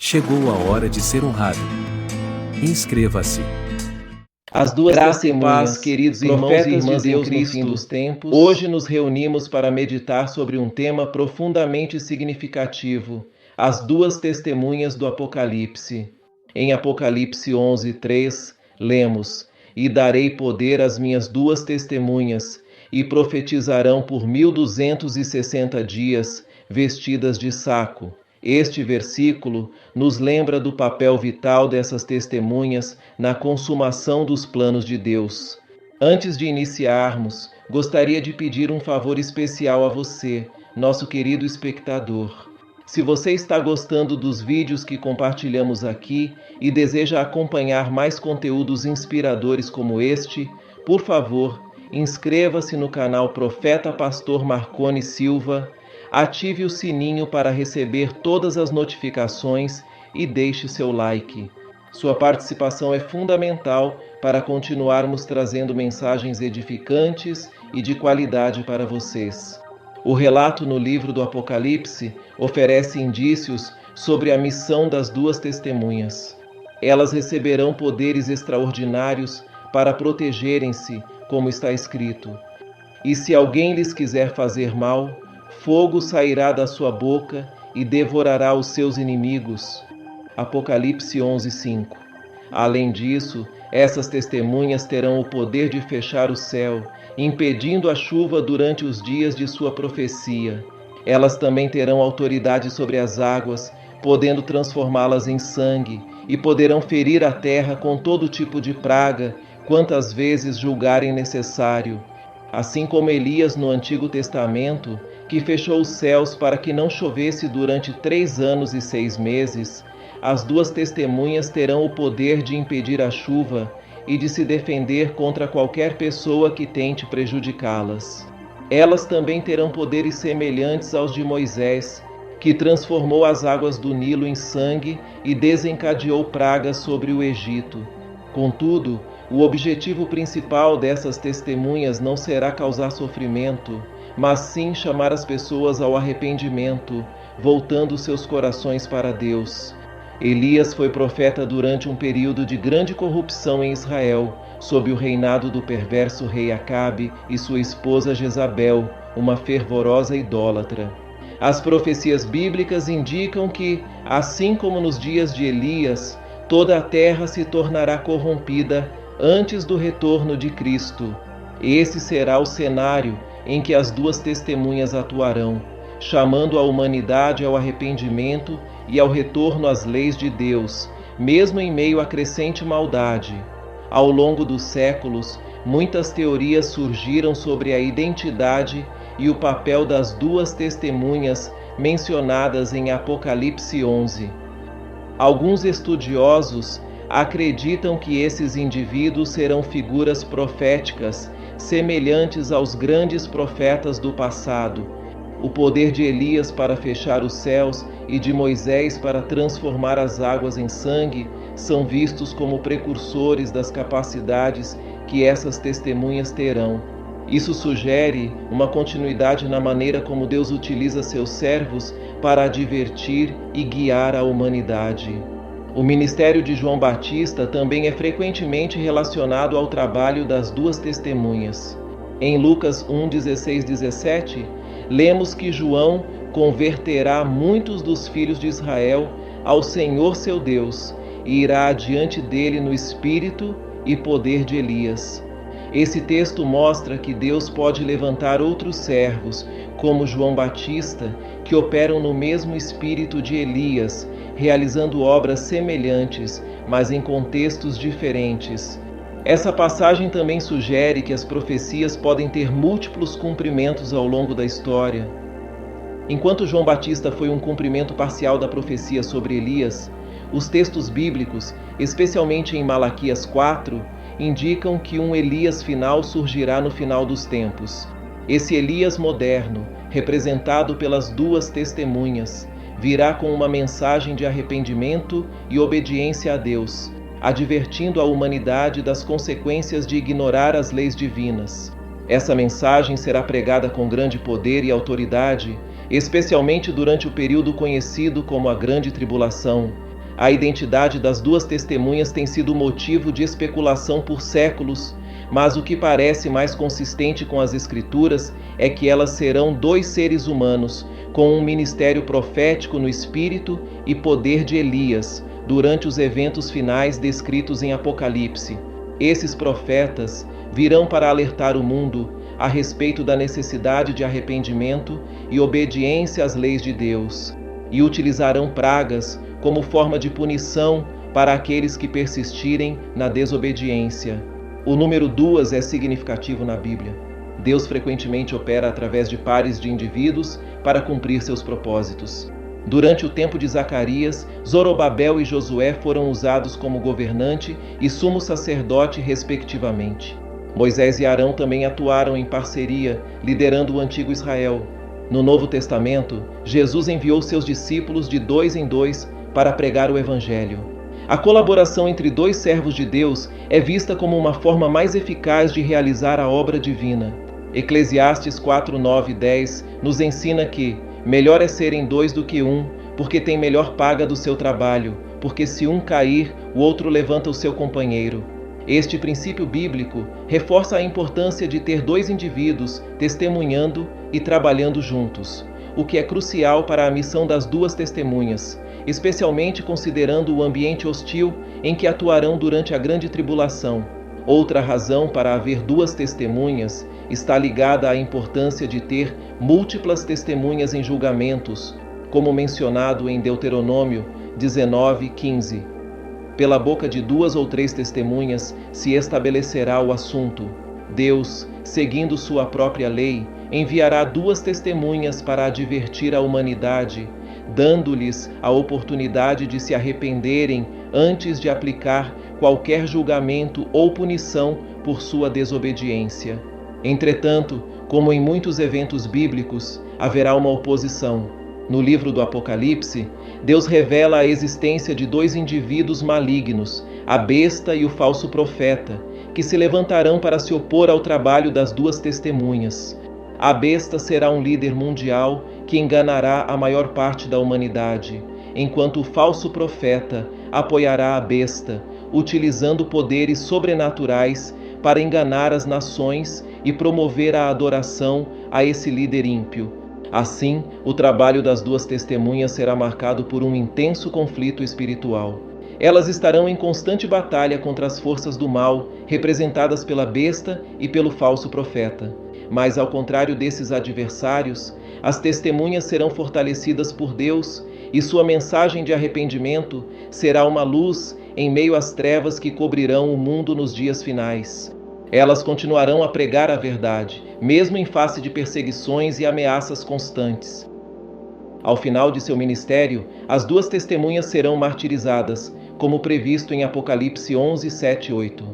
Chegou a hora de ser honrado. Inscreva-se. As duas testemunhas, queridos irmãos e irmãs de Deus no fim dos tempos, hoje nos reunimos para meditar sobre um tema profundamente significativo, as duas testemunhas do Apocalipse. Em Apocalipse 11:3, lemos: "E darei poder às minhas duas testemunhas, e profetizarão por 1260 dias, vestidas de saco." Este versículo nos lembra do papel vital dessas testemunhas na consumação dos planos de Deus. Antes de iniciarmos, gostaria de pedir um favor especial a você, nosso querido espectador. Se você está gostando dos vídeos que compartilhamos aqui e deseja acompanhar mais conteúdos inspiradores como este, por favor, inscreva-se no canal Profeta Pastor Marconi Silva, ative o sininho para receber todas as notificações e deixe seu like. Sua participação é fundamental para continuarmos trazendo mensagens edificantes e de qualidade para vocês. O relato no livro do Apocalipse oferece indícios sobre a missão das duas testemunhas. Elas receberão poderes extraordinários para protegerem-se, como está escrito: "E se alguém lhes quiser fazer mal, fogo sairá da sua boca e devorará os seus inimigos." Apocalipse 11:5. Além disso, essas testemunhas terão o poder de fechar o céu, impedindo a chuva durante os dias de sua profecia. Elas também terão autoridade sobre as águas, podendo transformá-las em sangue, e poderão ferir a terra com todo tipo de praga, quantas vezes julgarem necessário. Assim como Elias no Antigo Testamento, que fechou os céus para que não chovesse durante 3 anos e 6 meses, as duas testemunhas terão o poder de impedir a chuva e de se defender contra qualquer pessoa que tente prejudicá-las. Elas também terão poderes semelhantes aos de Moisés, que transformou as águas do Nilo em sangue e desencadeou pragas sobre o Egito. Contudo, o objetivo principal dessas testemunhas não será causar sofrimento, mas sim chamar as pessoas ao arrependimento, voltando seus corações para Deus. Elias foi profeta durante um período de grande corrupção em Israel, sob o reinado do perverso rei Acabe e sua esposa Jezabel, uma fervorosa idólatra. As profecias bíblicas indicam que, assim como nos dias de Elias, toda a terra se tornará corrompida antes do retorno de Cristo. Esse será o cenário em que as duas testemunhas atuarão, chamando a humanidade ao arrependimento e ao retorno às leis de Deus, mesmo em meio à crescente maldade. Ao longo dos séculos, muitas teorias surgiram sobre a identidade e o papel das duas testemunhas mencionadas em Apocalipse 11. Alguns estudiosos acreditam que esses indivíduos serão figuras proféticas semelhantes aos grandes profetas do passado. O poder de Elias para fechar os céus e de Moisés para transformar as águas em sangue são vistos como precursores das capacidades que essas testemunhas terão. Isso sugere uma continuidade na maneira como Deus utiliza seus servos para advertir e guiar a humanidade. O ministério de João Batista também é frequentemente relacionado ao trabalho das duas testemunhas. Em Lucas 1:16-17, lemos que João converterá muitos dos filhos de Israel ao Senhor seu Deus e irá adiante dele no espírito e poder de Elias. Esse texto mostra que Deus pode levantar outros servos, como João Batista, que operam no mesmo espírito de Elias, realizando obras semelhantes, mas em contextos diferentes. Essa passagem também sugere que as profecias podem ter múltiplos cumprimentos ao longo da história. Enquanto João Batista foi um cumprimento parcial da profecia sobre Elias, os textos bíblicos, especialmente em Malaquias 4, indicam que um Elias final surgirá no final dos tempos. Esse Elias moderno, representado pelas duas testemunhas, virá com uma mensagem de arrependimento e obediência a Deus, advertindo a humanidade das consequências de ignorar as leis divinas. Essa mensagem será pregada com grande poder e autoridade, especialmente durante o período conhecido como a Grande Tribulação, A identidade das duas testemunhas tem sido motivo de especulação por séculos, mas o que parece mais consistente com as Escrituras é que elas serão dois seres humanos, com um ministério profético no espírito e poder de Elias, durante os eventos finais descritos em Apocalipse. Esses profetas virão para alertar o mundo a respeito da necessidade de arrependimento e obediência às leis de Deus, e utilizarão pragas como forma de punição para aqueles que persistirem na desobediência. O número 2 é significativo na Bíblia. Deus frequentemente opera através de pares de indivíduos para cumprir seus propósitos. Durante o tempo de Zacarias, Zorobabel e Josué foram usados como governante e sumo sacerdote, respectivamente. Moisés e Arão também atuaram em parceria, liderando o antigo Israel. No Novo Testamento, Jesus enviou seus discípulos de 2 em 2 para pregar o Evangelho. A colaboração entre dois servos de Deus é vista como uma forma mais eficaz de realizar a obra divina. Eclesiastes 4, 9 e 10 nos ensina que melhor é serem dois do que um, porque tem melhor paga do seu trabalho, porque se um cair, o outro levanta o seu companheiro. Este princípio bíblico reforça a importância de ter dois indivíduos testemunhando e trabalhando juntos, o que é crucial para a missão das duas testemunhas, especialmente considerando o ambiente hostil em que atuarão durante a grande tribulação. Outra razão para haver duas testemunhas está ligada à importância de ter múltiplas testemunhas em julgamentos, como mencionado em Deuteronômio 19:15. Pela boca de 2 ou 3 testemunhas se estabelecerá o assunto. Deus, seguindo sua própria lei, enviará 2 testemunhas para advertir a humanidade, dando-lhes a oportunidade de se arrependerem antes de aplicar qualquer julgamento ou punição por sua desobediência. Entretanto, como em muitos eventos bíblicos, haverá uma oposição. No livro do Apocalipse, Deus revela a existência de 2 indivíduos malignos, a besta e o falso profeta, que se levantarão para se opor ao trabalho das 2 testemunhas. A besta será um líder mundial que enganará a maior parte da humanidade, enquanto o falso profeta apoiará a besta, utilizando poderes sobrenaturais para enganar as nações e promover a adoração a esse líder ímpio. Assim, o trabalho das 2 testemunhas será marcado por um intenso conflito espiritual. Elas estarão em constante batalha contra as forças do mal, representadas pela besta e pelo falso profeta. Mas, ao contrário desses adversários, as testemunhas serão fortalecidas por Deus e sua mensagem de arrependimento será uma luz em meio às trevas que cobrirão o mundo nos dias finais. Elas continuarão a pregar a verdade, mesmo em face de perseguições e ameaças constantes. Ao final de seu ministério, as 2 testemunhas serão martirizadas, como previsto em Apocalipse 11, 7 e 8.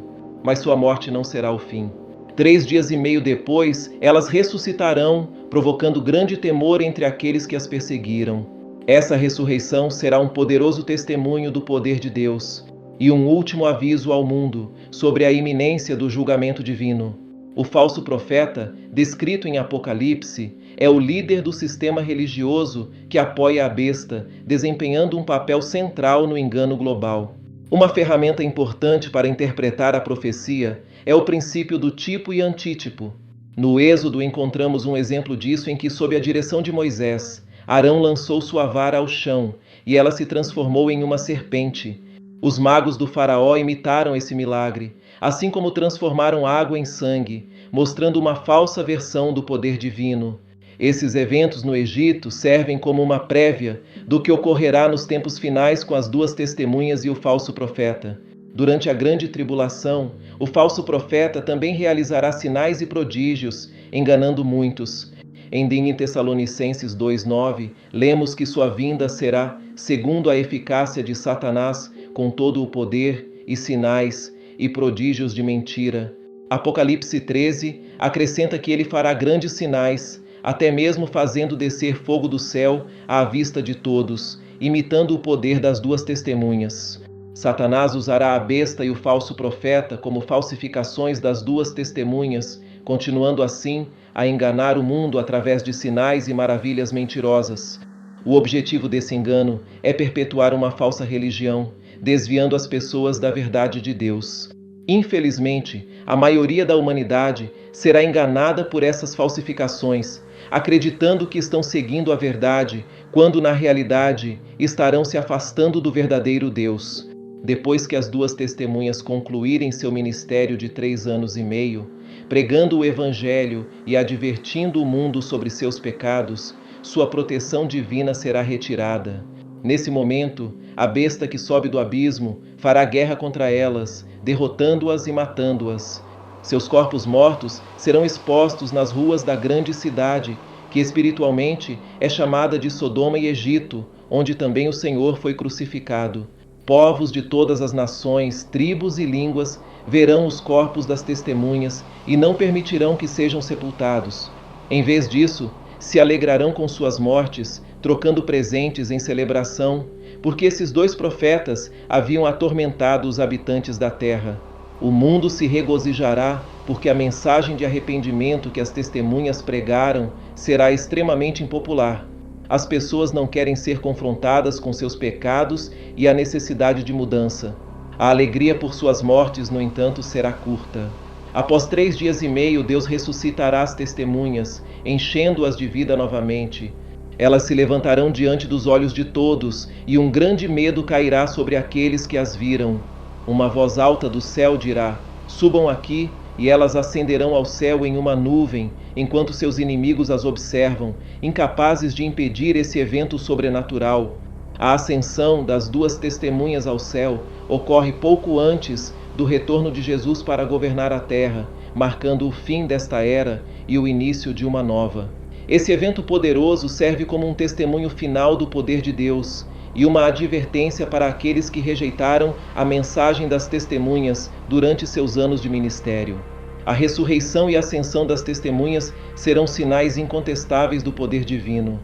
Mas sua morte não será o fim. 3 dias e meio depois, elas ressuscitarão, provocando grande temor entre aqueles que as perseguiram. Essa ressurreição será um poderoso testemunho do poder de Deus e um último aviso ao mundo sobre a iminência do julgamento divino. O falso profeta, descrito em Apocalipse, é o líder do sistema religioso que apoia a besta, desempenhando um papel central no engano global. Uma ferramenta importante para interpretar a profecia é o princípio do tipo e antítipo. No Êxodo encontramos um exemplo disso em que, sob a direção de Moisés, Arão lançou sua vara ao chão e ela se transformou em uma serpente. Os magos do faraó imitaram esse milagre, assim como transformaram água em sangue, mostrando uma falsa versão do poder divino. Esses eventos no Egito servem como uma prévia do que ocorrerá nos tempos finais com as 2 testemunhas e o falso profeta. Durante a grande tribulação, o falso profeta também realizará sinais e prodígios, enganando muitos. Em Tessalonicenses 2:9, lemos que sua vinda será segundo a eficácia de Satanás, com todo o poder e sinais e prodígios de mentira. Apocalipse 13 acrescenta que ele fará grandes sinais, até mesmo fazendo descer fogo do céu à vista de todos, imitando o poder das 2 testemunhas. Satanás usará a besta e o falso profeta como falsificações das 2 testemunhas, continuando assim a enganar o mundo através de sinais e maravilhas mentirosas. O objetivo desse engano é perpetuar uma falsa religião, desviando as pessoas da verdade de Deus. Infelizmente, a maioria da humanidade será enganada por essas falsificações, acreditando que estão seguindo a verdade, quando na realidade estarão se afastando do verdadeiro Deus. Depois que as duas testemunhas concluírem seu ministério de 3 anos e meio, pregando o Evangelho e advertindo o mundo sobre seus pecados, sua proteção divina será retirada. Nesse momento, a besta que sobe do abismo fará guerra contra elas, derrotando-as e matando-as. Seus corpos mortos serão expostos nas ruas da grande cidade, que espiritualmente é chamada de Sodoma e Egito, onde também o Senhor foi crucificado. Povos de todas as nações, tribos e línguas verão os corpos das testemunhas e não permitirão que sejam sepultados. Em vez disso, se alegrarão com suas mortes, trocando presentes em celebração, porque esses 2 profetas haviam atormentado os habitantes da terra. O mundo se regozijará, porque a mensagem de arrependimento que as testemunhas pregaram será extremamente impopular. As pessoas não querem ser confrontadas com seus pecados e a necessidade de mudança. A alegria por suas mortes, no entanto, será curta. Após 3 dias e meio, Deus ressuscitará as testemunhas, enchendo-as de vida novamente. Elas se levantarão diante dos olhos de todos, e um grande medo cairá sobre aqueles que as viram. Uma voz alta do céu dirá: subam aqui, e elas ascenderão ao céu em uma nuvem, enquanto seus inimigos as observam, incapazes de impedir esse evento sobrenatural. A ascensão das 2 testemunhas ao céu ocorre pouco antes do retorno de Jesus para governar a terra, marcando o fim desta era e o início de uma nova. Esse evento poderoso serve como um testemunho final do poder de Deus e uma advertência para aqueles que rejeitaram a mensagem das testemunhas durante seus anos de ministério. A ressurreição e a ascensão das testemunhas serão sinais incontestáveis do poder divino.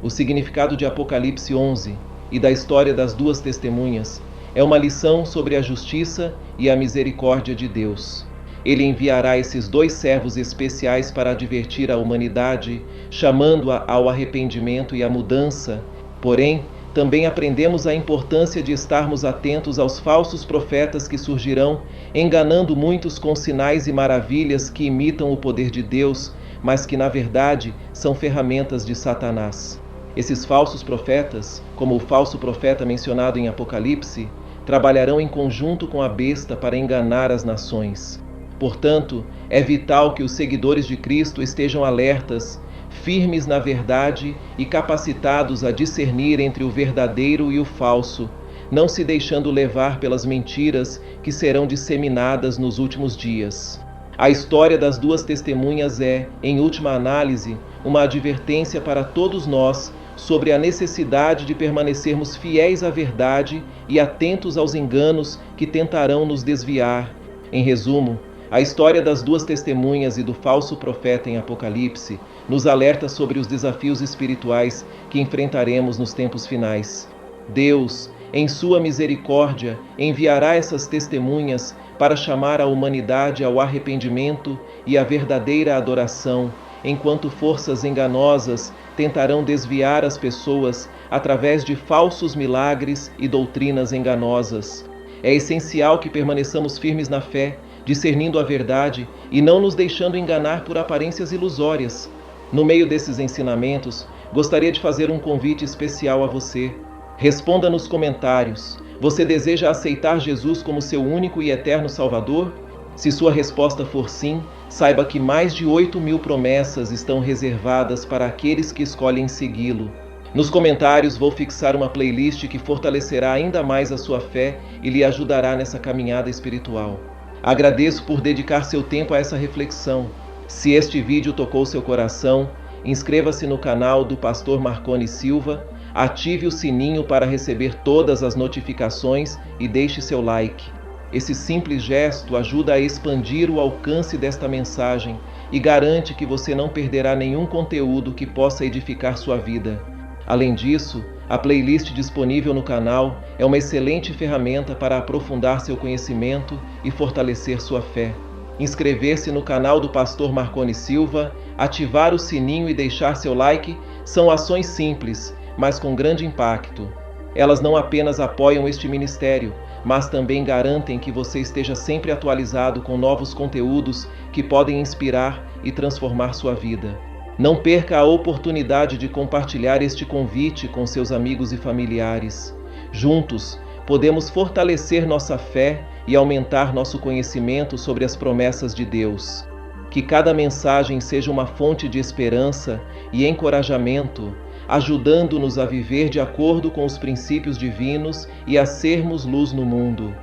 O significado de Apocalipse 11 e da história das 2 testemunhas é uma lição sobre a justiça e a misericórdia de Deus. Ele enviará esses 2 servos especiais para advertir a humanidade, chamando-a ao arrependimento e à mudança. Porém, também aprendemos a importância de estarmos atentos aos falsos profetas que surgirão, enganando muitos com sinais e maravilhas que imitam o poder de Deus, mas que na verdade são ferramentas de Satanás. Esses falsos profetas, como o falso profeta mencionado em Apocalipse, trabalharão em conjunto com a besta para enganar as nações. Portanto, é vital que os seguidores de Cristo estejam alertas, firmes na verdade e capacitados a discernir entre o verdadeiro e o falso, não se deixando levar pelas mentiras que serão disseminadas nos últimos dias. A história das 2 testemunhas é, em última análise, uma advertência para todos nós sobre a necessidade de permanecermos fiéis à verdade e atentos aos enganos que tentarão nos desviar. Em resumo, a história das 2 testemunhas e do falso profeta em Apocalipse nos alerta sobre os desafios espirituais que enfrentaremos nos tempos finais. Deus, em sua misericórdia, enviará essas testemunhas para chamar a humanidade ao arrependimento e à verdadeira adoração, enquanto forças enganosas tentarão desviar as pessoas através de falsos milagres e doutrinas enganosas. É essencial que permaneçamos firmes na fé, discernindo a verdade e não nos deixando enganar por aparências ilusórias. No meio desses ensinamentos, gostaria de fazer um convite especial a você. Responda nos comentários: você deseja aceitar Jesus como seu único e eterno Salvador? Se sua resposta for sim, saiba que mais de 8.000 promessas estão reservadas para aqueles que escolhem segui-lo. Nos comentários vou fixar uma playlist que fortalecerá ainda mais a sua fé e lhe ajudará nessa caminhada espiritual. Agradeço por dedicar seu tempo a essa reflexão. Se este vídeo tocou seu coração, inscreva-se no canal do Pastor Marconi Silva, ative o sininho para receber todas as notificações e deixe seu like. Esse simples gesto ajuda a expandir o alcance desta mensagem e garante que você não perderá nenhum conteúdo que possa edificar sua vida. Além disso, a playlist disponível no canal é uma excelente ferramenta para aprofundar seu conhecimento e fortalecer sua fé. Inscrever-se no canal do Pastor Marconi Silva, ativar o sininho e deixar seu like são ações simples, mas com grande impacto. Elas não apenas apoiam este ministério, mas também garantem que você esteja sempre atualizado com novos conteúdos que podem inspirar e transformar sua vida. Não perca a oportunidade de compartilhar este convite com seus amigos e familiares. Juntos, podemos fortalecer nossa fé e aumentar nosso conhecimento sobre as promessas de Deus. Que cada mensagem seja uma fonte de esperança e encorajamento, ajudando-nos a viver de acordo com os princípios divinos e a sermos luz no mundo.